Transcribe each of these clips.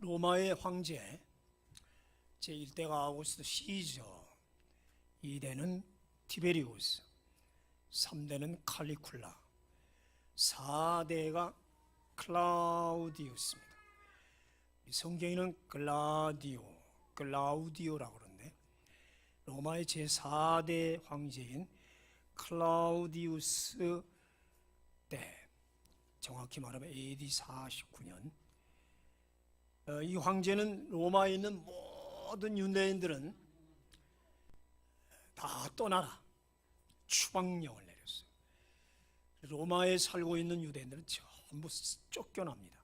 로마의 황제 제1대가 아우구스투스 시저, 2대는 티베리우스, 3대는 칼리쿨라, 4대가 클라우디우스입니다. 성경에는 클라우디오라고 그러는데 로마의 제4대 황제인 클라우디우스 때, 정확히 말하면 AD 49년, 이 황제는 로마에 있는 모든 유대인들은 다 떠나라 추방령을 내렸어요. 로마에 살고 있는 유대인들은 전부 쫓겨납니다.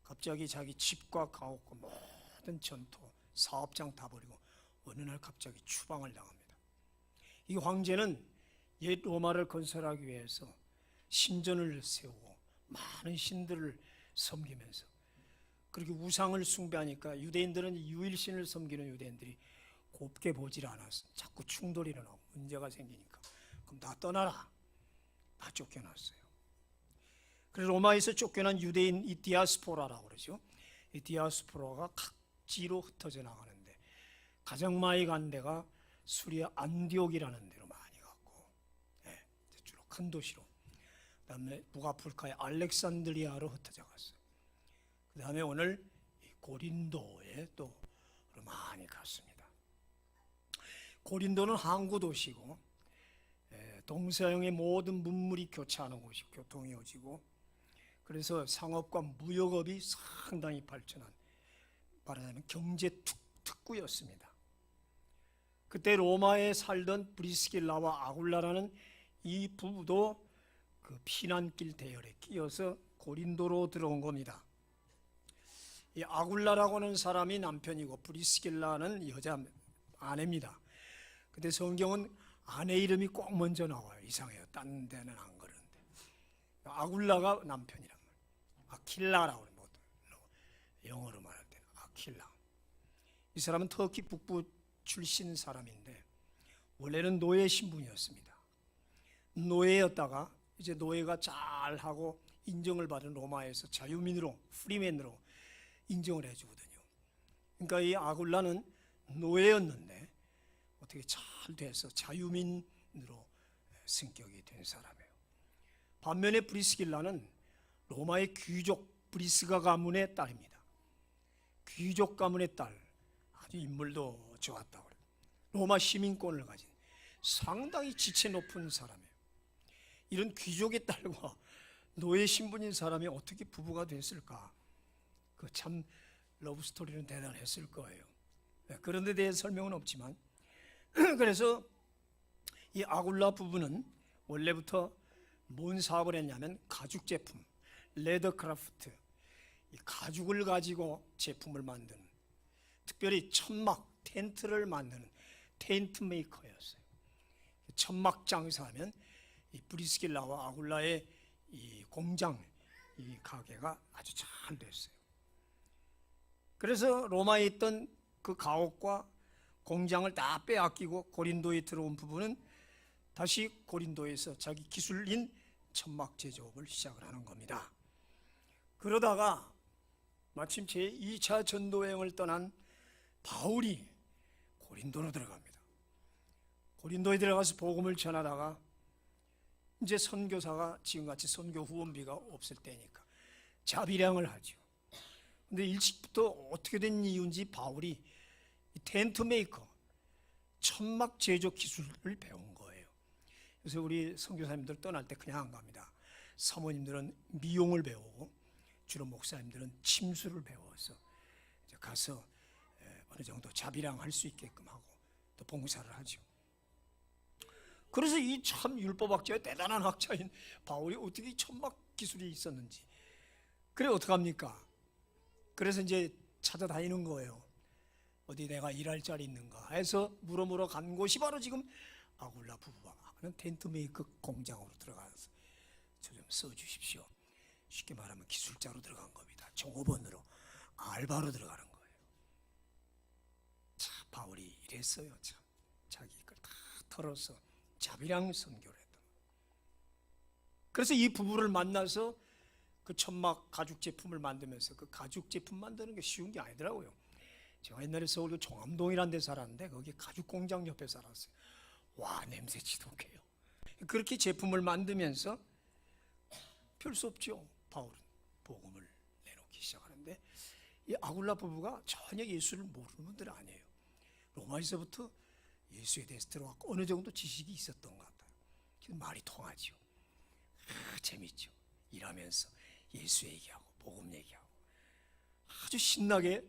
갑자기 자기 집과 가옥과 모든 전토, 사업장 다 버리고 어느 날 갑자기 추방을 당합니다. 이 황제는 옛 로마를 건설하기 위해서 신전을 세우고 많은 신들을 섬기면서, 그렇게 우상을 숭배하니까 유대인들은 유일신을 섬기는 유대인들이 곱게 보질 않았어. 자꾸 충돌이 일어나고 문제가 생기니까 그럼 다 떠나라, 다 쫓겨났어요. 그래서 로마에서 쫓겨난 유대인, 이 디아스포라라고 그러죠. 이 디아스포라가 각지로 흩어져 나가는데 가장 많이 간 데가 수리아 안디옥이라는 데로 많이 갔고, 주로 큰 도시로, 그 다음에 북아프리카의 알렉산드리아로 흩어져 갔어요. 그 다음에 오늘 고린도에 또 많이 갔습니다. 고린도는 항구 도시고 동서양의 모든 문물이 교차하는 곳이 교통이 이어지고, 그래서 상업과 무역업이 상당히 발전한, 말하자면 경제 특구였습니다. 그때 로마에 살던 브리스길라와 아굴라라는 이 부부도 그 피난길 대열에 끼어서 고린도로 들어온 겁니다. 이 아굴라라고 하는 사람이 남편이고 브리스길라는 여자 아내입니다. 근데 성경은 아내 이름이 꼭 먼저 나와요. 이상해요. 딴 데는 안 그러는데. 아굴라가 남편이란 말이에요. 아킬라라고 그래요. 영어로 말할 때는 아킬라. 이 사람은 터키 북부 출신 사람인데 원래는 노예 신분이었습니다. 노예였다가 이제 노예가 잘하고 인정을 받은 로마에서 자유민으로, 프리맨으로 인정을 해주거든요. 그러니까 이 아굴라는 노예였는데 어떻게 잘 돼서 자유민으로 승격이 된 사람이에요. 반면에 브리스길라는 로마의 귀족 브리스가 가문의 딸입니다. 귀족 가문의 딸, 아주 인물도 좋았다고 그래요. 로마 시민권을 가진 상당히 지체 높은 사람이에요. 이런 귀족의 딸과 노예 신분인 사람이 어떻게 부부가 됐을까? 그 참 러브스토리는 대단했을 거예요. 그런 데 대해 설명은 없지만, 그래서 이 아굴라 부부는 원래부터 뭔 사업을 했냐면 가죽 제품, 레더크라프트, 이 가죽을 가지고 제품을 만드는, 특별히 천막, 텐트를 만드는 텐트 메이커였어요. 천막 장사하면 이 브리스길라와 아굴라의 이 공장, 이 가게가 아주 잘 됐어요. 그래서 로마에 있던 그 가옥과 공장을 다 빼앗기고 고린도에 들어온 부부는 다시 고린도에서 자기 기술인 천막 제조업을 시작을 하는 겁니다. 그러다가 마침 제2차 전도여행을 떠난 바울이 고린도로 들어갑니다. 고린도에 들어가서 복음을 전하다가 이제 선교사가 지금같이 선교 후원비가 없을 때니까 자비량을 하죠. 근데 일찍부터 어떻게 된 이유인지 바울이 텐트 메이커, 천막 제조 기술을 배운 거예요. 그래서 우리 선교사님들 떠날 때 그냥 안 갑니다. 사모님들은 미용을 배우고 주로 목사님들은 침수를 배워서 이제 가서 어느 정도 자비량 할 수 있게끔 하고 또 봉사를 하죠. 그래서 이 참 율법학자의 대단한 학자인 바울이 어떻게 천막 기술이 있었는지, 그래 어떡합니까? 그래서 이제 찾아다니는 거예요. 어디 내가 일할 자리 있는가 해서 물어물어 간 곳이 바로 지금 아굴라 부부가 하는 텐트 메이커 공장으로 들어가서 저 좀 써주십시오. 쉽게 말하면 기술자로 들어간 겁니다. 종업원으로, 알바로 들어가는 거예요. 참 바울이 이랬어요. 참 자기 걸 다 털어서 자비량 선교를 했던 거예요. 그래서 이 부부를 만나서 그 천막 가죽 제품을 만들면서 그 가죽 제품 만드는 게 쉬운 게 아니더라고요. 제가 옛날에 서울 종암동이라는 데 살았는데 거기 가죽 공장 옆에 살았어요. 와, 냄새 지독해요. 그렇게 제품을 만들면서 별 수 없죠. 바울은 복음을 내놓기 시작하는데 이 아굴라 부부가 전혀 예수를 모르는 분들 아니에요. 로마에서부터 예수에 대해서 들어왔고 어느 정도 지식이 있었던 것 같아요. 말이 통하죠. 재밌죠. 일하면서 예수 얘기하고 복음 얘기하고 아주 신나게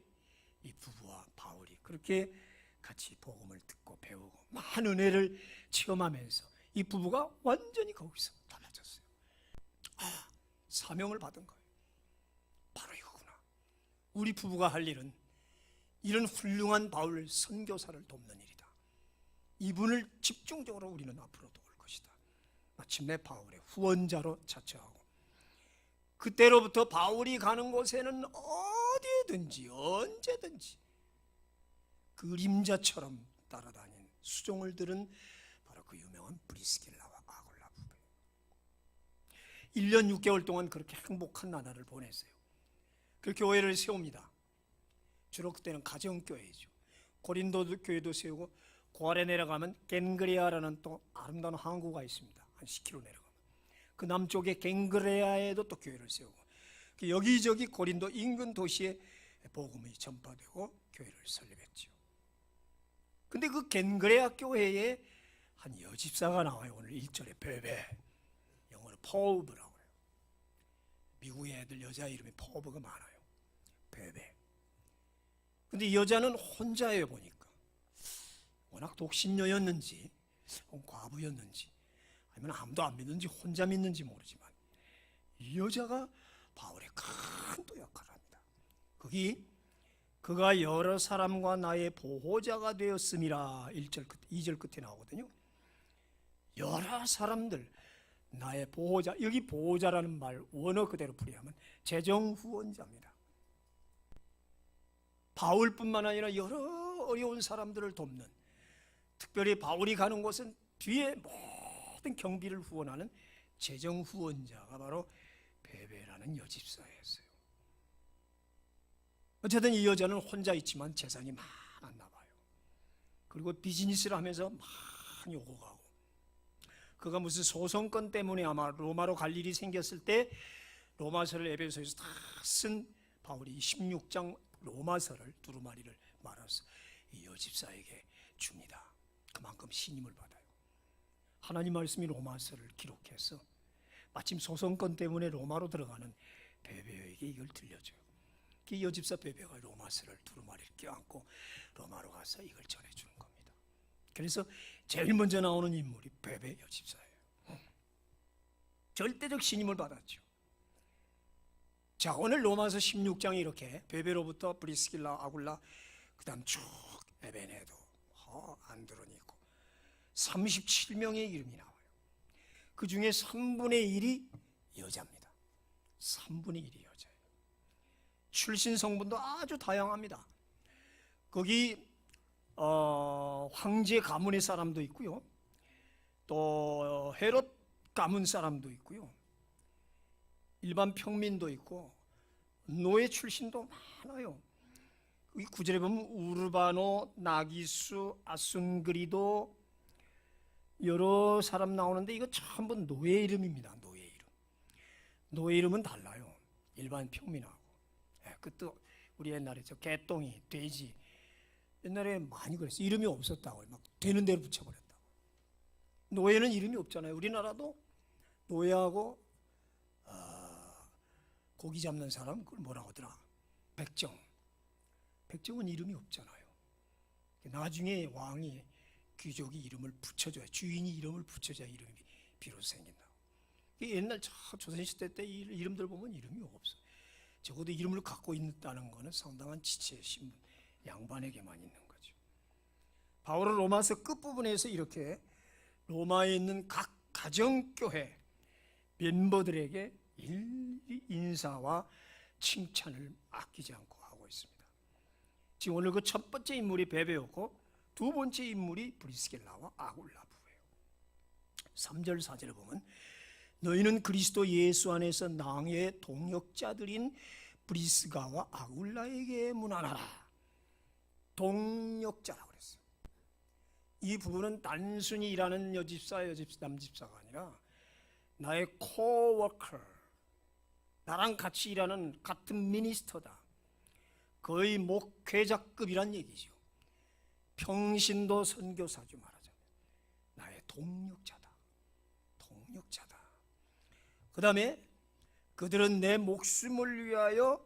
이 부부와 바울이 그렇게 같이 복음을 듣고 배우고 많은 은혜를 체험하면서 이 부부가 완전히 거기서 달라졌어요. 사명을 받은 거예요. 바로 이거구나. 우리 부부가 할 일은 이런 훌륭한 바울 선교사를 돕는 일이다. 이분을 집중적으로 우리는 앞으로 도울 것이다. 마침내 바울의 후원자로 자처하고 그때로부터 바울이 가는 곳에는 어디든지 언제든지 그림자처럼 따라다닌 수종을 들은 바로 그 유명한 브리스길라와 아굴라 부부. 1년 6개월 동안 그렇게 행복한 나날을 보냈어요. 그 교회를 세웁니다. 주로 그때는 가정교회죠. 고린도 교회도 세우고 그 아래 내려가면 겐그레아라는 또 아름다운 항구가 있습니다. 한 10km 내려가면 그 남쪽에 겐그레아에도 또 교회를 세우고 여기저기 고린도 인근 도시에 복음이 전파되고 교회를 설립했죠. 근데 그 겐그레아 교회에 한 여집사가 나와요. 오늘 1절에 베베, 영어로 포브라고 해요. 미국의 애들 여자 이름이 포브가 많아요. 베베. 근데 이 여자는 혼자예요. 보니까 워낙 독신녀였는지 과부였는지 아니면 아무도 안 믿는지 혼자 믿는지 모르지만 이 여자가 바울의 큰 또 역할을 합니다. 거기 그가 여러 사람과 나의 보호자가 되었음이라 2절 끝에 나오거든요. 여러 사람들 나의 보호자, 여기 보호자라는 말 원어 그대로 풀이하면 재정 후원자입니다. 바울뿐만 아니라 여러 어려운 사람들을 돕는, 특별히 바울이 가는 곳은 뒤에 모든 경비를 후원하는 재정 후원자가 바로 베베라는 여집사였어요. 어쨌든 이 여자는 혼자 있지만 재산이 많았나 봐요. 그리고 비즈니스를 하면서 많이 오고 가고, 그가 무슨 소송건 때문에 아마 로마로 갈 일이 생겼을 때 로마서를 에베소에서 다 쓴 바울이 16장 로마서를 두루마리를 말아서 이 여집사에게 줍니다. 그만큼 신임을 받아요. 하나님 말씀이 로마서를 기록해서 마침 소송건 때문에 로마로 들어가는 베베에게 이걸 들려줘요. 그 여집사 베베가 로마서를 두루마리를 껴안고 로마로 가서 이걸 전해주는 겁니다. 그래서 제일 먼저 나오는 인물이 베베 여집사예요. 절대적 신임을 받았죠. 자, 오늘 로마서 16장이 이렇게 베베로부터 브리스길라, 아굴라, 그 다음 쭉 에베네도, 안드로니고 37명의 이름이 나와요. 그 중에 3분의 1이 여자입니다. 3분의 1이 여자예요. 출신 성분도 아주 다양합니다. 거기 황제 가문의 사람도 있고요, 또 헤롯 가문 사람도 있고요, 일반 평민도 있고 노예 출신도 많아요. 이 구절에 보면 우르바노, 나기수, 아순그리도 여러 사람 나오는데 이거 전부 노예 이름입니다. 노예 이름. 노예 이름은 달라요. 일반 평민하고. 그것도 우리 옛날에 저 개똥이, 돼지 옛날에 많이 그랬어요. 이름이 없었다고 막 되는 대로 붙여버렸다고. 노예는 이름이 없잖아요. 우리나라도 노예하고 고기 잡는 사람 그걸 뭐라고 하더라? 백정. 백정은 이름이 없잖아요. 나중에 왕이 귀족이 이름을 붙여줘야, 주인이 이름을 붙여줘야 이름이 비로소 생긴다. 옛날 조선시대 때 이름들 보면 이름이 없어요. 적어도 이름을 갖고 있다는 것은 상당한 지체, 신분, 양반에게만 있는 거죠. 바울은 로마서 끝부분에서 이렇게 로마에 있는 각 가정교회 멤버들에게 일일이 인사와 칭찬을 아끼지 않고 하고 있습니다. 지금 오늘 그 첫 번째 인물이 베베였고 두 번째 인물이 브리스길라와 아굴라 부부예요. 3절 4절에 보면 너희는 그리스도 예수 안에서 낭의 동역자들인 브리스가와 아굴라에게 문안하라. 동역자라고 그랬어요. 이 부분은 단순히 일하는 남집사가 아니라 나의 코워커, 나랑 같이 일하는 같은 미니스터다. 거의 목회자급이란 얘기죠. 평신도 선교사죠. 말하자면 나의 동역자다. 그 다음에 그들은 내 목숨을 위하여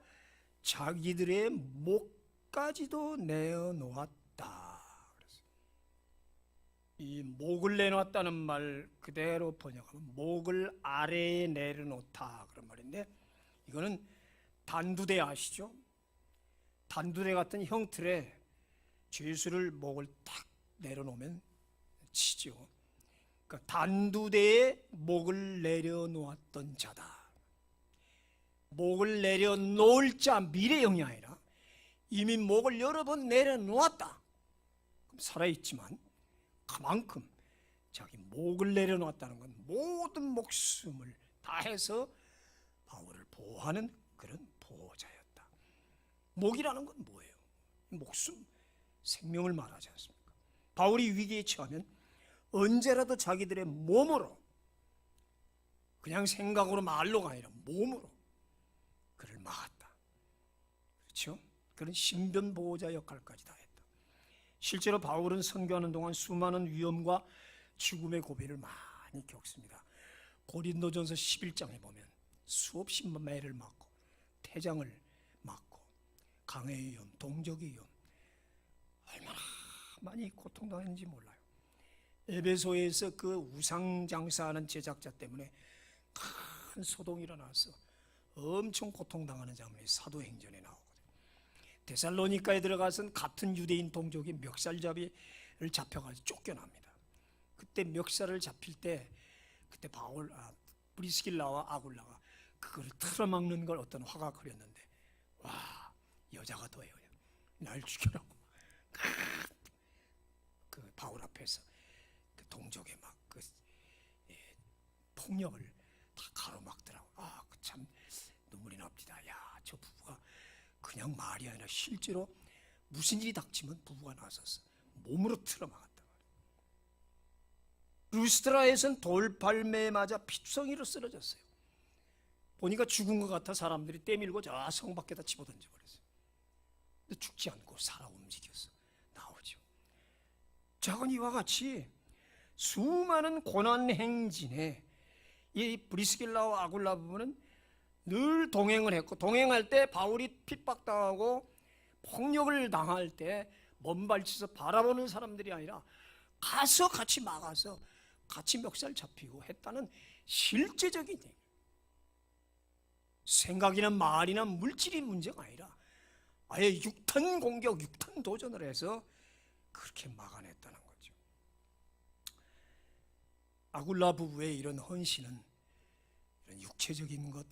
자기들의 목까지도 내어놓았다. 이 목을 내놓았다는 말 그대로 번역하면 목을 아래에 내려놓다 그런 말인데, 이거는 단두대 아시죠? 단두대 같은 형틀에 죄수를 목을 딱 내려놓으면 치죠. 그러니까 단두대에 목을 내려놓았던 자다. 목을 내려놓을 자, 미래형이 아니라 이미 목을 여러 번 내려놓았다. 그럼 살아있지만 그만큼 자기 목을 내려놓았다는 건 모든 목숨을 다해서 바울을 보호하는 그런 보호자였다. 목이라는 건 뭐예요? 목숨, 생명을 말하지 않습니까? 바울이 위기에 처하면 언제라도 자기들의 몸으로, 그냥 생각으로 말로가 아니라 몸으로 그를 막았다. 그렇죠? 그런 신변 보호자 역할까지 다 했다. 실제로 바울은 선교하는 동안 수많은 위험과 죽음의 고비를 많이 겪습니다. 고린도전서 11장에 보면 수없이 매를 맞고 태장을 맞고 강의 위험, 동족의 위험, 얼마나 많이 고통당했는지 몰라요. 에베소에서 그 우상 장사하는 제작자 때문에 큰 소동이 일어나서 엄청 고통당하는 장면이 사도행전에 나오거든요. 데살로니카에 들어가서는 같은 유대인 동족이 멱살잡이를 잡혀가지고 쫓겨납니다. 그때 멱살을 잡힐 때 그때 브리스길라와 아굴라가 그거를 틀어막는 걸 어떤 화가 그렸는데, 와, 여자가 더해요. 날 죽여라고 그 바울 앞에서 그 동족의 막 그 폭력을 다 가로막더라고. 그 참 눈물이 납니다. 야, 저 부부가 그냥 말이 아니라 실제로 무슨 일이 닥치면 부부가 나서서 몸으로 틀어막았다. 루스트라에선 돌팔매에 맞아 피투성이로 쓰러졌어요. 보니까 죽은 것 같아 사람들이 떼밀고 저 성 밖에다 집어던져 버렸어요. 근데 죽지 않고 살아 움직여서 나오죠. 작은 이와 같이 수많은 고난 행진에 이 브리스길라와 아굴라 부부는 늘 동행을 했고, 동행할 때 바울이 핍박당하고 폭력을 당할 때 먼발치서 바라보는 사람들이 아니라 가서 같이 막아서 같이 멱살 잡히고 했다는 실제적인 얘기. 생각이나 말이나 물질이 문제가 아니라 아예 육탄 공격, 육탄 도전을 해서 그렇게 막아냈다는 거죠. 아굴라 부부의 이런 헌신은 이런 육체적인 것,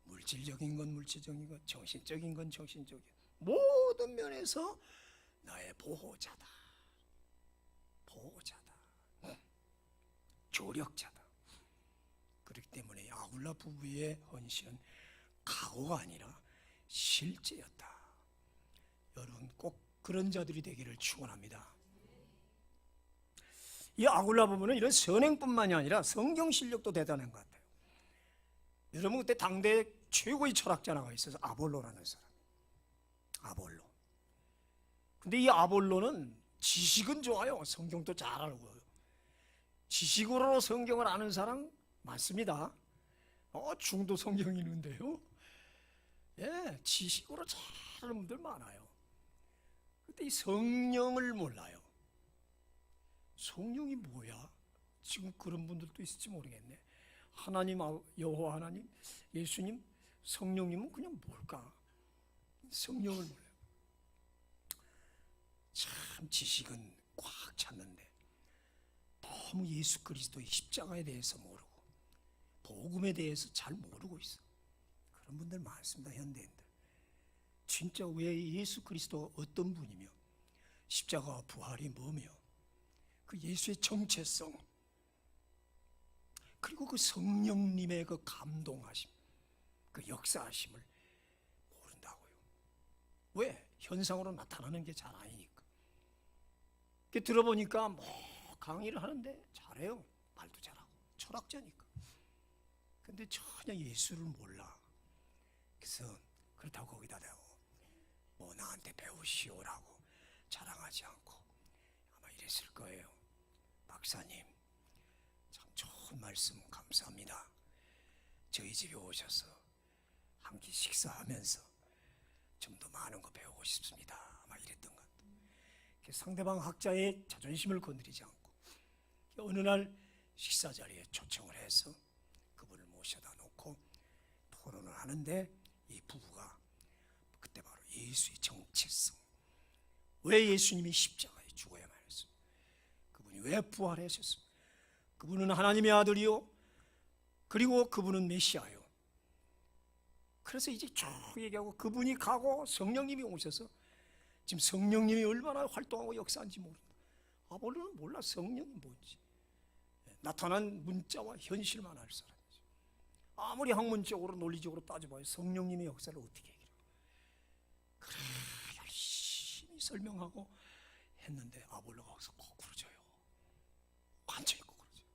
물질적인 건 물질적인 것, 정신적인 건 정신적인 모든 면에서 나의 보호자다. 조력자다. 그렇기 때문에 아굴라 부부의 헌신은 각오가 아니라 실제였다. 여러분 꼭 그런 자들이 되기를 축원합니다. 이 아굴라 부부는 이런 선행뿐만이 아니라 성경 실력도 대단한 것 같아요. 여러분 그때 당대 최고의 철학자가 있어서 아볼로라는 사람. 아볼로. 근데 이 아볼로는 지식은 좋아요. 성경도 잘 알고. 지식으로 성경을 아는 사람 많습니다. 중도 성경 있는데요. 예, 지식으로 잘 아는 분들 많아요. 근데 이 성령을 몰라요. 성령이 뭐야? 지금 그런 분들도 있을지 모르겠네. 하나님, 여호와 하나님, 예수님, 성령님은 그냥 뭘까? 성령을 몰라요. 참 지식은 꽉 찼는데 너무 예수 그리스도의 십자가에 대해서 모르고 복음에 대해서 잘 모르고 있어. 그런 분들 많습니다. 현대인들. 진짜 왜 예수 그리스도가 어떤 분이며 십자가와 부활이 뭐며 그 예수의 정체성, 그리고 그 성령님의 그 감동하심, 그 역사하심을 모른다고요. 왜? 현상으로 나타나는 게 잘 아니니까. 들어보니까 뭐 강의를 하는데 잘해요. 말도 잘하고 철학자니까. 근데 전혀 예수를 몰라. 그래서 그렇다고 거기다 대고 뭐 나한테 배우시오라고 자랑하지 않고 아마 이랬을 거예요. 박사님, 참 좋은 말씀 감사합니다. 저희 집에 오셔서 한 끼 식사하면서 좀 더 많은 거 배우고 싶습니다. 아마 이랬던 것 같아요. 상대방 학자의 자존심을 건드리지 않고 어느 날 식사 자리에 초청을 해서 그분을 모셔다 놓고 토론을 하는데 이 부부가 그때 바로 예수의 정체성, 왜 예수님이 십자가에 죽어야만 했어, 그분이 왜 부활하셨어, 그분은 하나님의 아들이요 그리고 그분은 메시아요. 그래서 이제 쭉 얘기하고 그분이 가고 성령님이 오셔서 지금 성령님이 얼마나 활동하고 역사한지 모른다. 아볼로는 몰라 성령이 뭔지. 나타난 문자와 현실만 알 사람이죠. 아무리 학문적으로 논리적으로 따져봐요. 성령님의 역사를 어떻게 얘기해요. 그래 열심히 설명하고 했는데 아볼로가 거기서 거꾸로져요. 완전히 거꾸로져요.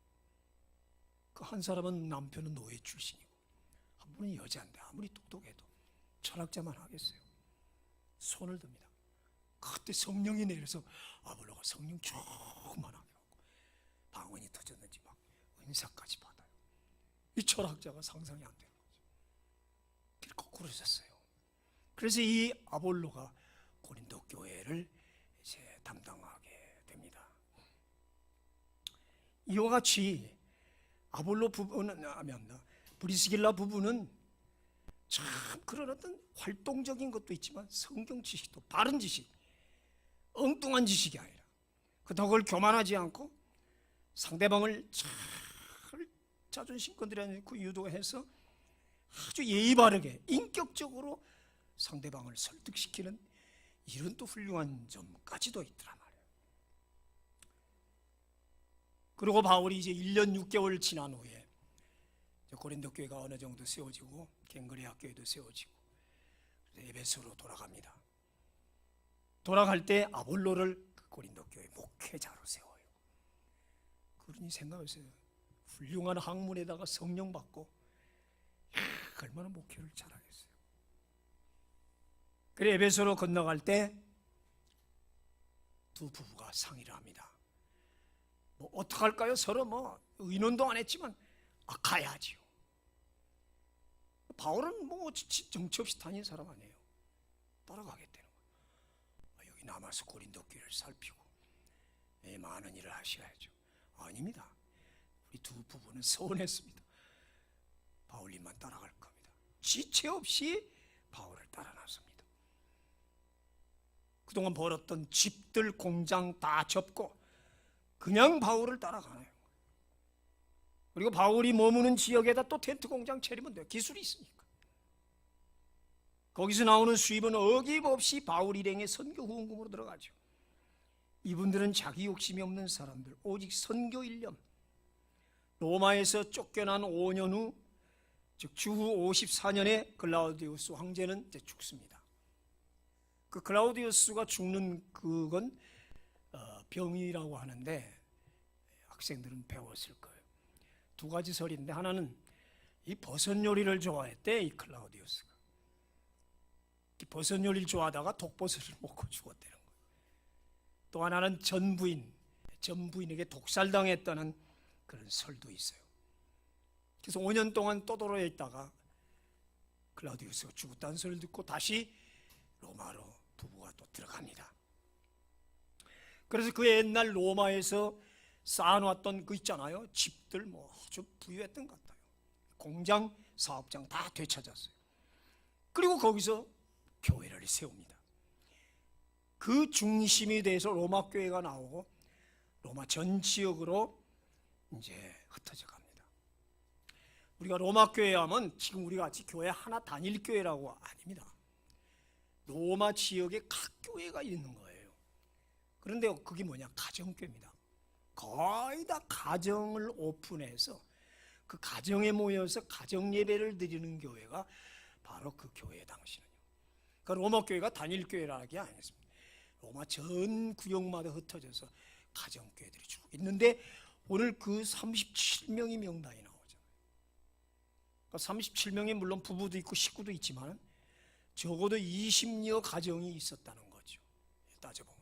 그 한 사람은 남편은 노예 출신이고 한 분은 여자인데 아무리 똑똑해도 철학자만 하겠어요. 손을 듭니다. 그때 성령이 내려서 아볼로가 성령 조그만하게 하고 방언이 터졌는지 막 은사까지 받아요. 이 철학자가 상상이 안 되는 거죠. 그렇게 거꾸로졌어요. 그래서 이 아볼로가 고린도 교회를 이제 담당하게 됩니다. 이와 같이 아볼로 부부는 브리스길라 부부는 참 그런 어떤 활동적인 것도 있지만 성경 지식도 바른 지식, 엉뚱한 지식이 아니라 그걸 교만하지 않고 상대방을 잘 자존심 건드리지 않고 유도해서 아주 예의 바르게 인격적으로 상대방을 설득시키는 이런 또 훌륭한 점까지도 있더라 말이에요. 그리고 바울이 이제 1년 6개월 지난 후에 고린도 교회가 어느 정도 세워지고 갱그레아 교회도 세워지고 에베소로 돌아갑니다. 돌아갈 때 아볼로를 고린도 교회 목회자로 세워요. 그러니 생각하세요. 훌륭한 학문에다가 성령 받고 얼마나 목회를 잘하겠어요. 그래 에베소로 건너갈 때 두 부부가 상의를 합니다. 뭐 어떡할까요? 서로 뭐 의논도 안 했지만 가야지요. 바울은 뭐 정치 없이 다닌 사람 아니에요. 따라가겠다는 거예요. 여기 남아서 고린도 교회를 살피고 많은 일을 하셔야죠. 아닙니다. 우리 두 부부는 서운했습니다. 바울님만 따라갈 겁니다. 지체 없이 바울을 따라 나섭니다. 그동안 벌었던 집들 공장 다 접고 그냥 바울을 따라가네요. 그리고 바울이 머무는 지역에다 또 텐트 공장 차리면 돼요. 기술이 있으니까. 거기서 나오는 수입은 어김없이 바울 일행의 선교 후원금으로 들어가죠. 이분들은 자기 욕심이 없는 사람들, 오직 선교 일념. 로마에서 쫓겨난 5년 후, 즉 주후 54년에 글라우디우스 황제는 이제 죽습니다. 그 글라우디우스가 죽는 그건 병이라고 하는데 학생들은 배웠을 거예요. 두 가지 설인데 하나는 이 버섯 요리를 좋아했대. 이 클라우디우스가 이 버섯 요리를 좋아하다가 독버섯을 먹고 죽었다는 거예요. 또 하나는 전부인에게 독살당했다는 그런 설도 있어요. 그래서 5년 동안 떠돌아 있다가 클라우디우스가 죽었다는 소리를 듣고 다시 로마로 부부가 또 들어갑니다. 그래서 그 옛날 로마에서 쌓아놨던 그 있잖아요. 집들 뭐 아주 부유했던 것 같아요. 공장, 사업장 다 되찾았어요. 그리고 거기서 교회를 세웁니다. 그 중심이 돼서 로마 교회가 나오고 로마 전 지역으로 이제 흩어져 갑니다. 우리가 로마 교회 하면 지금 우리가 같이 교회 하나 단일 교회라고 아닙니다. 로마 지역에 각 교회가 있는 거예요. 그런데 그게 뭐냐? 가정교회입니다. 거의 다 가정을 오픈해서 그 가정에 모여서 가정 예배를 드리는 교회가 바로 그 교회 당시는요. 그 로마 교회가 단일 교회라는 게 아니었습니다. 로마 전 구역마다 흩어져서 가정 교회들이 쭉 있는데 오늘 그 37명이 명단이 나오잖아요. 그러니까 37명이 물론 부부도 있고 식구도 있지만 적어도 20여 가정이 있었다는 거죠. 따져보면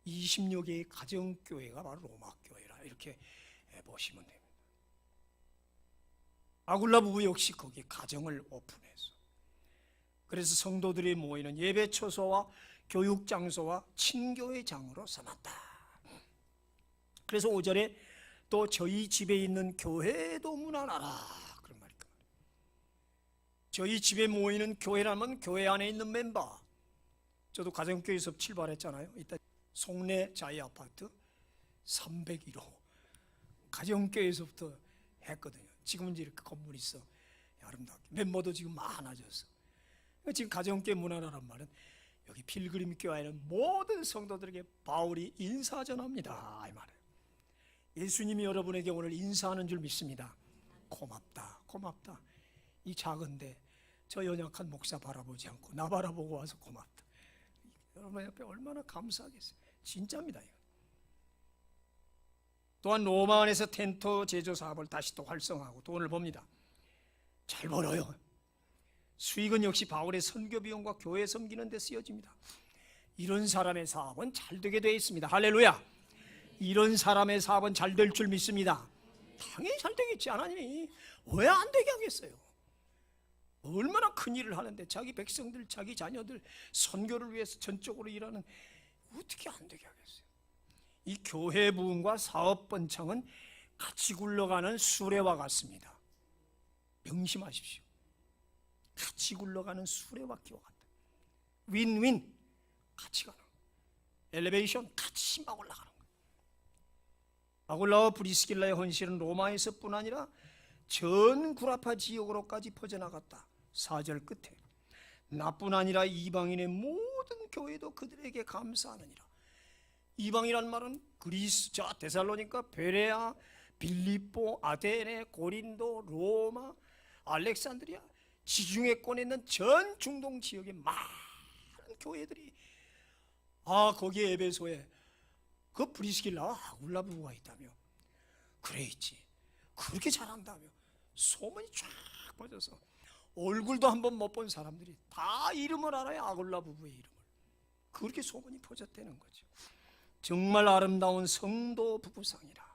20여 개의 가정교회가 바로 로마 교회라 이렇게 보시면 됩니다. 아굴라 부부 역시 거기 가정을 오픈해서 그래서 성도들이 모이는 예배 처소와 교육 장소와 친교의 장으로 삼았다. 그래서 5절에 또 저희 집에 있는 교회도 문안하라 그런 말이니까 저희 집에 모이는 교회라면 교회 안에 있는 멤버. 저도 가정교회에서 출발했잖아요. 이따 송내 자이 아파트 301호 가정교회에서부터 했거든요. 지금은 이제 이렇게 건물이 있어 아름답게 멤버도 지금 많아졌어. 지금 가정교회 문화라는 말은 여기 필그림 교회는 모든 성도들에게 바울이 인사 전합니다 이 말이에요. 예수님이 여러분에게 오늘 인사하는 줄 믿습니다. 고맙다 고맙다. 이 작은데 저 연약한 목사 바라보지 않고 나 바라보고 와서 고맙다. 여러분 옆에 얼마나 감사하겠어요. 진짜입니다. 이거. 또한 로마 안에서 텐트 제조 사업을 다시 또 활성화하고 돈을 법니다. 잘 벌어요. 수익은 역시 바울의 선교 비용과 교회 섬기는 데 쓰여집니다. 이런 사람의 사업은 잘 되게 되어 있습니다. 할렐루야. 이런 사람의 사업은 잘 될 줄 믿습니다. 당연히 잘 되겠지. 하나님이 왜 안 되게 하겠어요. 얼마나 큰 일을 하는데 자기 백성들 자기 자녀들 선교를 위해서 전적으로 일하는 어떻게 안 되게 하겠어요. 이 교회 부흥과 사업 번창은 같이 굴러가는 수레와 같습니다. 명심하십시오. 같이 굴러가는 수레바퀴와 같다. 윈윈 같이 가는 엘리베이션 같이 막 올라가는 거예요. 아굴라와 브리스길라의 헌신은 로마에서뿐 아니라 전 구라파 지역으로까지 퍼져나갔다. 4절 끝에 나뿐 아니라 이방인의 모든 교회도 그들에게 감사하느니라. 이방이란 말은 그리스, 자 데살로니가, 베레아, 빌립보, 아테네, 고린도, 로마, 알렉산드리아 지중해권에 있는 전 중동 지역의 많은 교회들이 거기에 에베소에 그 브리스길라와 아굴라 부부가 있다며 그래 있지 그렇게 잘한다며 소문이 쫙 퍼져서 얼굴도 한번 못 본 사람들이 다 이름을 알아요. 아굴라 부부의 이름을. 그렇게 소문이 퍼졌다는 거죠. 정말 아름다운 성도 부부상이라.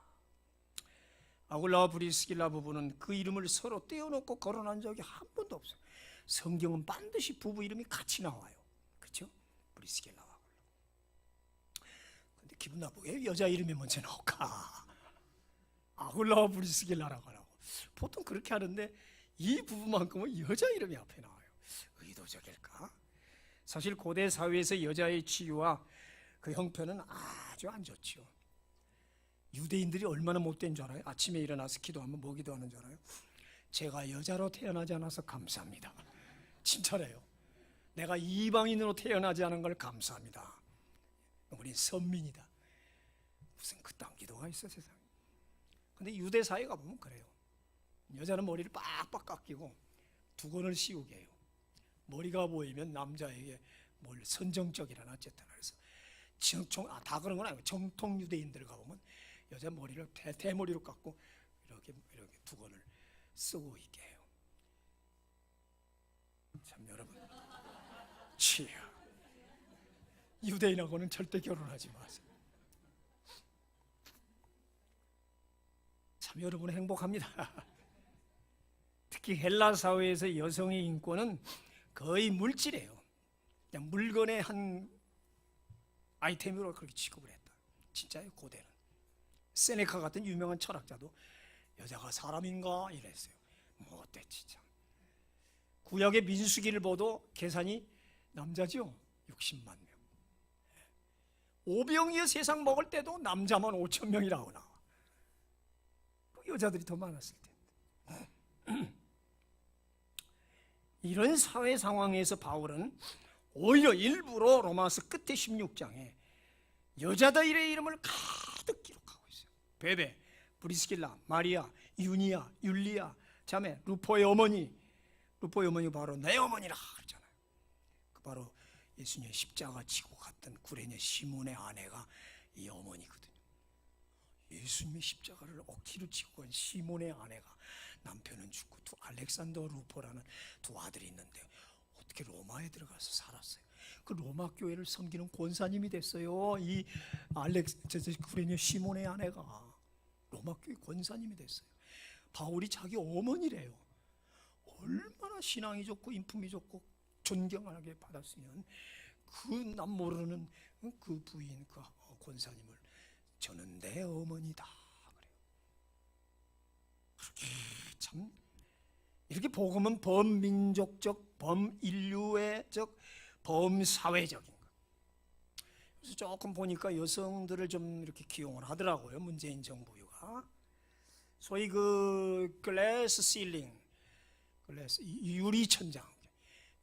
아굴라와 브리스길라 부부는 그 이름을 서로 떼어놓고 거론한 적이 한 번도 없어요. 성경은 반드시 부부 이름이 같이 나와요. 그렇죠? 브리스길라와 아굴라. 근데 기분 나쁘게 여자 이름이 먼저 나올까? 아굴라와 브리스길라라고 하라고. 보통 그렇게 하는데 이 부부만큼은 여자 이름이 앞에 나와요. 의도적일까? 사실 고대 사회에서 여자의 치유와 그 형편은 아주 안 좋죠. 유대인들이 얼마나 못된 줄 알아요? 아침에 일어나서 기도하면 뭐 기도하는 줄 알아요? 제가 여자로 태어나지 않아서 감사합니다. 진짜래요. 내가 이방인으로 태어나지 않은 걸 감사합니다. 우린 선민이다. 무슨 그딴 기도가 있어 세상에. 근데 유대 사회가 보면 그래요. 여자는 머리를 빡빡 깎이고 두건을 씌우게 해요. 머리가 보이면 남자에게 뭘 선정적이라나 어쨌든 그래서 다 그런 건 아니고 정통 유대인들 가보면 여자 머리를 대머리로 깎고 이렇게 두건을 쓰고 있게 해요. 참 여러분 치야 유대인하고는 절대 결혼하지 마세요. 참 여러분은 행복합니다. 특히 헬라 사회에서 여성의 인권은 거의 물질이에요. 그냥 물건의 한 아이템으로 그렇게 취급을 했다. 진짜요, 고대는. 세네카 같은 유명한 철학자도 여자가 사람인가 이랬어요. 못됐지 참. 구약의 민수기를 보도 계산이 남자죠. 60만 명. 오병이어 세상 먹을 때도 남자만 5천 명이라고 나와. 여자들이 더 많았을 텐데. 이런 사회 상황에서 바울은 오히려 일부러 로마서 끝에 16장에 여자들의 이름을 가득 기록하고 있어요. 베베, 브리스길라, 마리아, 유니아, 율리아 자매, 루포의 어머니, 루포의 어머니 바로 내 어머니라 그러잖아요. 그 바로 예수님의 십자가 지고 갔던 구레네 시몬의 아내가 이 어머니거든요. 예수님의 십자가를 억지로 지고 간 시몬의 아내가 남편은 죽고 두 알렉산더 루포라는 두 아들이 있는데 어떻게 로마에 들어가서 살았어요. 그 로마 교회를 섬기는 권사님이 됐어요. 이 구레네 시몬의 아내가 로마 교회 권사님이 됐어요. 바울이 자기 어머니래요. 얼마나 신앙이 좋고 인품이 좋고 존경하게 받았으면 그 남 모르는 그 부인 그 권사님을 저는 내 어머니다 그래요. 그렇게 참 이렇게 복음은 범민족적, 범인류애적, 범사회적인 거. 그래서 조금 보니까 여성들을 좀 이렇게 기용을 하더라고요. 문재인 정부가. 소위 그 글래스 실링, 글래스 유리천장,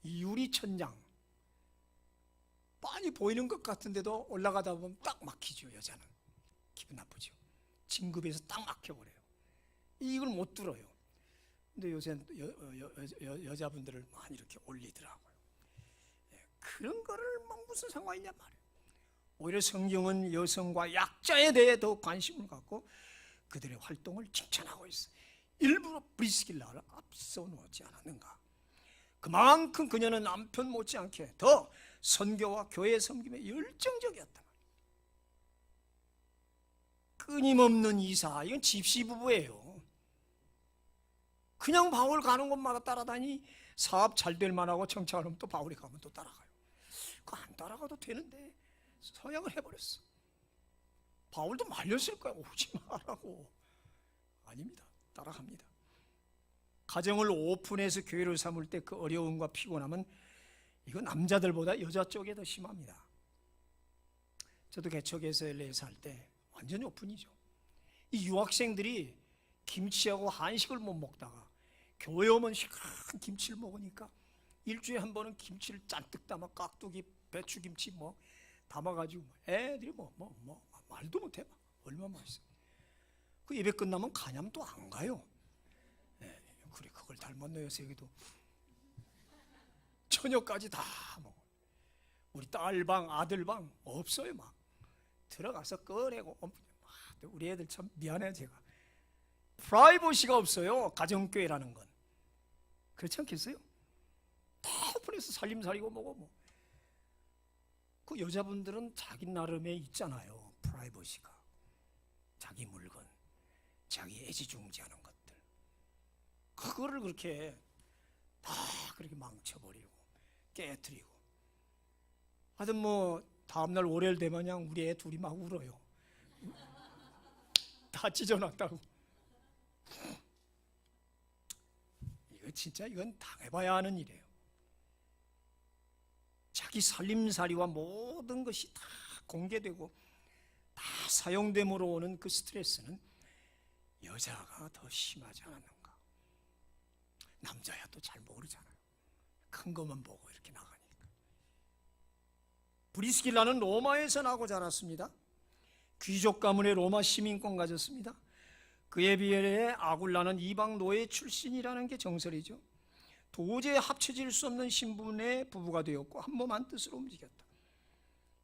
유리천장 빤히 보이는 것 같은데도 올라가다 보면 딱 막히죠. 여자는 기분 나쁘죠. 진급에서 딱 막혀버려요. 이걸 못 들어요. 근데 요새 여자분들을 많이 이렇게 올리더라고요. 그런 거를 뭐 무슨 상관이냐 말이에요. 오히려 성경은 여성과 약자에 대해 더 관심을 갖고 그들의 활동을 칭찬하고 있어요. 일부러 브리스길라를 앞서 놓지 않았는가. 그만큼 그녀는 남편 못지않게 더 선교와 교회 섬김에 열정적이었다. 끊임없는 이사, 이건 집시부부예요. 그냥 바울 가는 곳마다 따라다니 사업 잘 될 만하고 청착하면 또 바울이 가면 또 따라가요. 그거 안 따라가도 되는데 서양을 해버렸어. 바울도 말렸을 거야. 오지 마라고. 아닙니다. 따라갑니다. 가정을 오픈해서 교회를 삼을 때 그 어려움과 피곤함은 이거 남자들보다 여자 쪽에 더 심합니다. 저도 개척에서 LA 살 때 완전히 오픈이죠. 이 유학생들이 김치하고 한식을 못 먹다가 교회 오면 시큰 김치를 먹으니까 일주일에 한 번은 김치를 잔뜩 담아 깍두기, 배추김치 뭐 담아가지고 애들이 말도 못해. 얼마나 맛있어. 그 예배 끝나면 가냐면 또 안 가요. 네, 그래 그걸 닮았네요. 여기도 저녁까지 다 먹어. 우리 딸방 아들방 없어요. 막 들어가서 꺼내고 우리 애들 참 미안해요. 제가 프라이버시가 없어요. 가정교회라는 건 그렇지 않겠어요? 다 오픈해서 살림살이고 뭐고 그 여자분들은 자기 나름에 있잖아요. 프라이버시가 자기 물건, 자기 애지중지하는 것들 그거를 그렇게 다 그렇게 망쳐버리고 깨트리고 하여튼 뭐 다음날 월요일 되마냥 우리 애 둘이 막 울어요. 다 찢어놨다고. 이거 진짜 이건 당해봐야 하는 일이에요. 자기 살림살이와 모든 것이 다 공개되고 다 사용됨으로 오는 그 스트레스는 여자가 더 심하지 않았는가. 남자야 또 잘 모르잖아요. 큰 것만 보고 이렇게 나가니까. 브리스길라는 로마에서 나고 자랐습니다. 귀족 가문의 로마 시민권 가졌습니다. 그에 비해 아굴라는 이방 노예 출신이라는 게 정설이죠. 도저히 합쳐질 수 없는 신분의 부부가 되었고 한 몸 한 뜻으로 움직였다.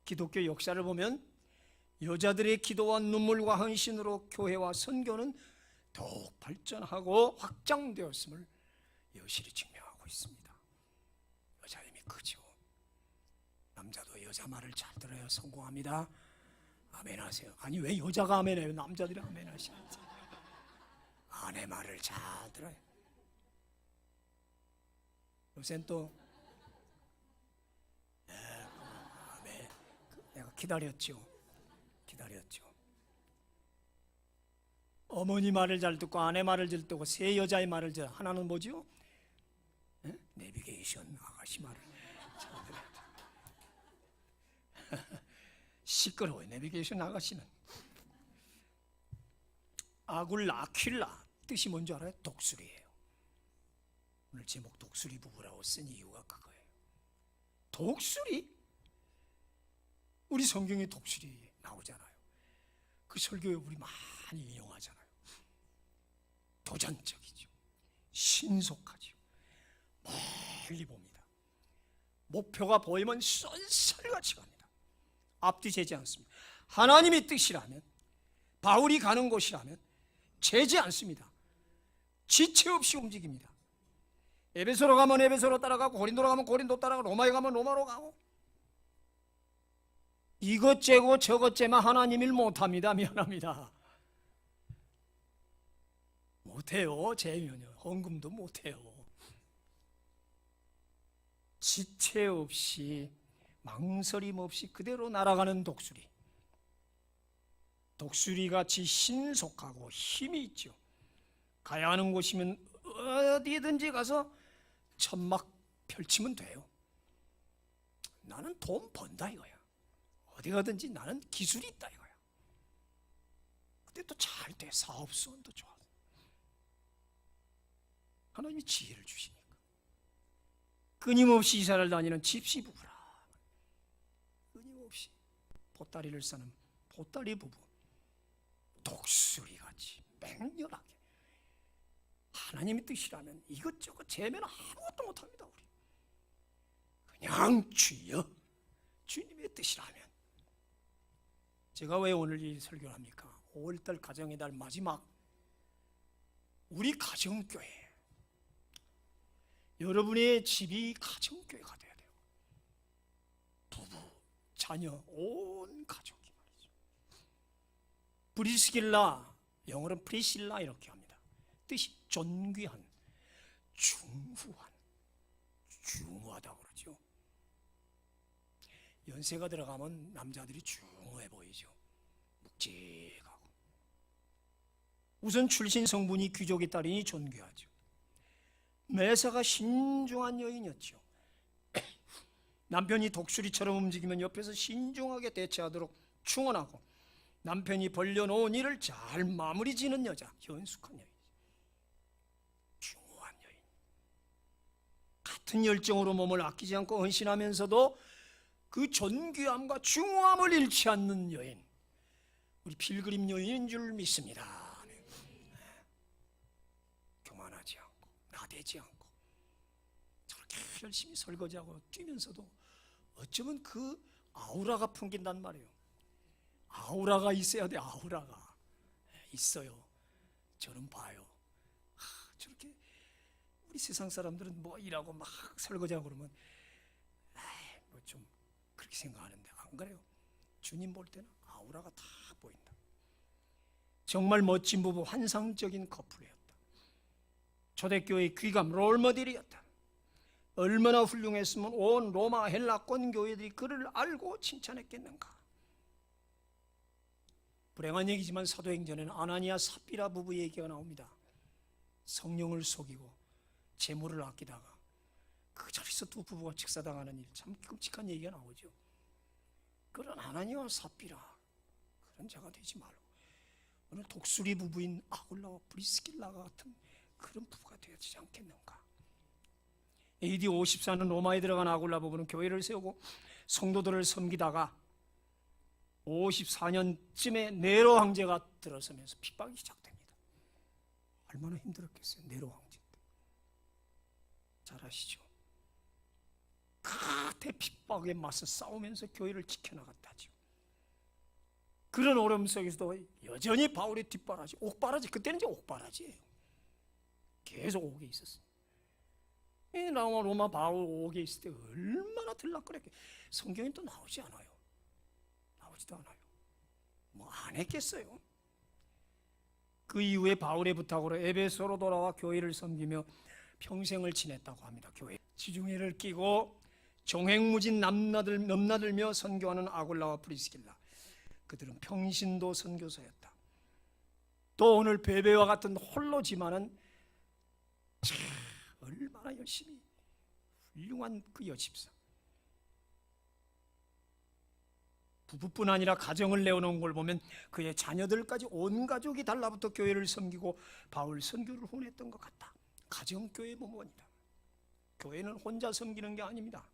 기독교 역사를 보면 여자들의 기도와 눈물과 헌신으로 교회와 선교는 더욱 발전하고 확장되었음을 여실히 증명하고 있습니다. 여자 힘이 크죠. 남자도 여자 말을 잘 들어야 성공합니다. 아멘 하세요. 아니 왜 여자가 아멘 해요? 남자들이 아멘 하시는지. 아내 말을 잘 들어요. 요새는 또 아멘. 내가 기다렸죠. 어머니 말을 잘 듣고 아내 말을 잘 듣고 세 여자의 말을 잘 하나는 뭐죠? 내비게이션 아가씨 말을 잘 들어야 시끄러워요. 내비게이션 아가씨는. 아굴라 뜻이 뭔지 알아요? 독수리예요. 오늘 제목 독수리 부부라고 쓴 이유가 그거예요. 독수리? 우리 성경에 독수리 나오잖아요. 그 설교에 우리 많이 인용하잖아요. 도전적이죠. 신속하죠. 멀리 봅니다. 목표가 보이면 쏜살같이 갑니다. 앞뒤 재지 않습니다. 하나님의 뜻이라면, 바울이 가는 곳이라면 재지 않습니다. 지체 없이 움직입니다. 에베소로 가면 에베소로 따라가고, 고린도로 가면 고린도 따라가고, 로마에 가면 로마로 가고, 이것 째고 저것 째만 하나님 일 못합니다. 미안합니다. 못해요. 재면요, 헌금도 못해요. 지체 없이, 망설임 없이 그대로 날아가는 독수리. 독수리같이 신속하고 힘이 있죠. 가야 하는 곳이면 어디든지 가서 천막 펼치면 돼요. 나는 돈 번다 이거야. 어디 가든지 나는 기술이 있다 이거야. 근데 또 잘 돼. 사업수원도 좋아. 하나님이 지혜를 주시니까. 끊임없이 이사를 다니는 집시 부부라. 끊임없이 보따리를 싸는 보따리 부부. 독수리같이 맹렬하게. 하나님의 뜻이라면 이것저것 재면 아무것도 못합니다. 우리 그냥 주여, 주님의 뜻이라면. 제가 왜 오늘 이 설교를 합니까? 5월달 가정의 달 마지막 우리 가정교회, 여러분의 집이 가정교회가 돼야 돼요. 부부, 자녀, 온 가족이 말이죠. 브리스길라, 영어로는 프리실라 이렇게 합니다. 뜻이 존귀한, 중후한, 중후하다고 그러죠. 연세가 들어가면 남자들이 중후해 보이죠. 묵직하고. 우선 출신 성분이 귀족의 딸이니 존귀하죠. 매사가 신중한 여인이었죠. 남편이 독수리처럼 움직이면 옆에서 신중하게 대처하도록 충원하고, 남편이 벌려놓은 일을 잘 마무리 지는 여자, 현숙한 여인. 중후한 여인. 같은 열정으로 몸을 아끼지 않고 헌신하면서도 그 존귀함과 중후함을 잃지 않는 여인, 우리 필그림 여인인 줄 믿습니다. 교만하지 않고 나대지 않고 저렇게 열심히 설거지하고 뛰면서도 어쩌면 그 아우라가 풍긴단 말이에요. 아우라가 있어야 돼. 아우라가 있어요. 저는 봐요. 저렇게 우리 세상 사람들은 뭐 일하고 막 설거지하고 그러면 뭐 좀 그렇게 생각하는데 안 그래요. 주님 볼 때는 아우라가 다 보인다. 정말 멋진 부부, 환상적인 커플이었다. 초대교회의 귀감, 롤모델이었다. 얼마나 훌륭했으면 온 로마 헬라권 교회들이 그를 알고 칭찬했겠는가. 불행한 얘기지만 사도행전에는 아나니아 삽비라 부부 얘기가 나옵니다. 성령을 속이고 재물을 아끼다가 그 자리에서 두 부부가 직사당하는 일, 참 끔찍한 얘기가 나오죠. 그런 아나니아와 삽비라, 그런 자가 되지 말고 오늘 독수리 부부인 아굴라와 브리스길라가 같은 그런 부부가 되어지지 않겠는가. AD 54년 로마에 들어간 아굴라 부부는 교회를 세우고 성도들을 섬기다가 54년쯤에 네로 황제가 들어서면서 핍박이 시작됩니다. 얼마나 힘들었겠어요. 네로 황제 때. 잘 아시죠? 그 대핍박에 맞서 싸우면서 교회를 지켜나갔다죠. 그런 어려움 속에서도 여전히 바울의 뒷바라지, 옥바라지, 그때는 이제 옥바라지예요. 계속 옥에 있었어요. 로마 바울 옥에 있을 때 얼마나 들락거렸게. 성경에 또 나오지 않아요. 나오지도 않아요. 뭐 안 했겠어요. 그 이후에 바울의 부탁으로 에베소로 돌아와 교회를 섬기며 평생을 지냈다고 합니다. 교회 지중해를 끼고 종횡무진 넘나들며 선교하는 아굴라와 프리스길라, 그들은 평신도 선교사였다. 또 오늘 베베와 같은 홀로지만은 참 얼마나 열심히 훌륭한 그 여집사, 부부뿐 아니라 가정을 내어놓은 걸 보면 그의 자녀들까지 온 가족이 달라붙어 교회를 섬기고 바울 선교를 후원했던 것 같다. 가정교회 부모입니다. 교회는 혼자 섬기는 게 아닙니다.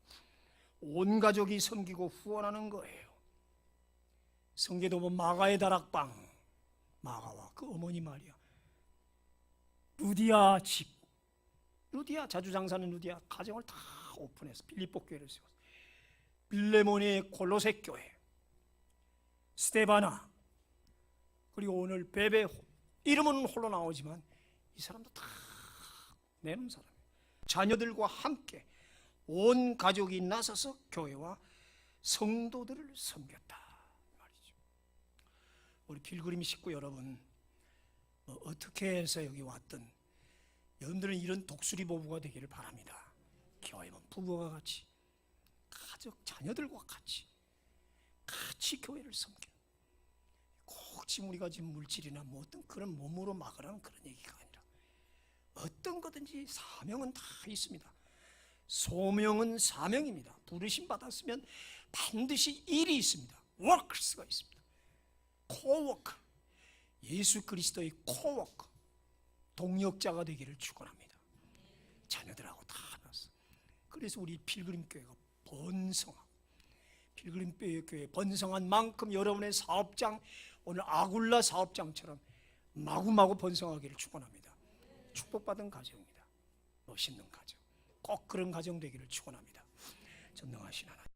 온 가족이 섬기고 후원하는 거예요. 성경에 보면 마가의 다락방, 마가와 그 어머니 마리아, 루디아 집, 루디아 자주 장사하는 루디아 가정을 다 오픈해서 빌립보 교회를 세웠어요. 빌레몬의 골로새 교회, 스테바나, 그리고 오늘 베베, 이름은 홀로 나오지만 이 사람도 다 내놓은 사람이에요. 자녀들과 함께 온 가족이 나서서 교회와 성도들을 섬겼다 말이죠. 우리 필그림 식구 여러분, 어떻게 해서 여기 왔든 여러분들은 이런 독수리 부부가 되기를 바랍니다. 교회는 부부와 같이, 가족, 자녀들과 같이 교회를 섬겨. 꼭 지금 우리가 지금 물질이나 뭐 어떤 그런 몸으로 막으라는 그런 얘기가 아니라 어떤 거든지 사명은 다 있습니다. 소명은 사명입니다. 부르심 받았으면 반드시 일이 있습니다. 워크스가 있습니다. 코워커, 예수 그리스도의 코워커, 동역자가 되기를 축원합니다. 자녀들하고 다 나서. 그래서 우리 필그림 교회가 번성하고, 필그림 교회 번성한 만큼 여러분의 사업장, 오늘 아굴라 사업장처럼 마구마구 번성하기를 축원합니다. 축복받은 가정입니다. 멋있는 가정, 꼭 그런 가정 되기를 축원합니다. 전능하신 하나님,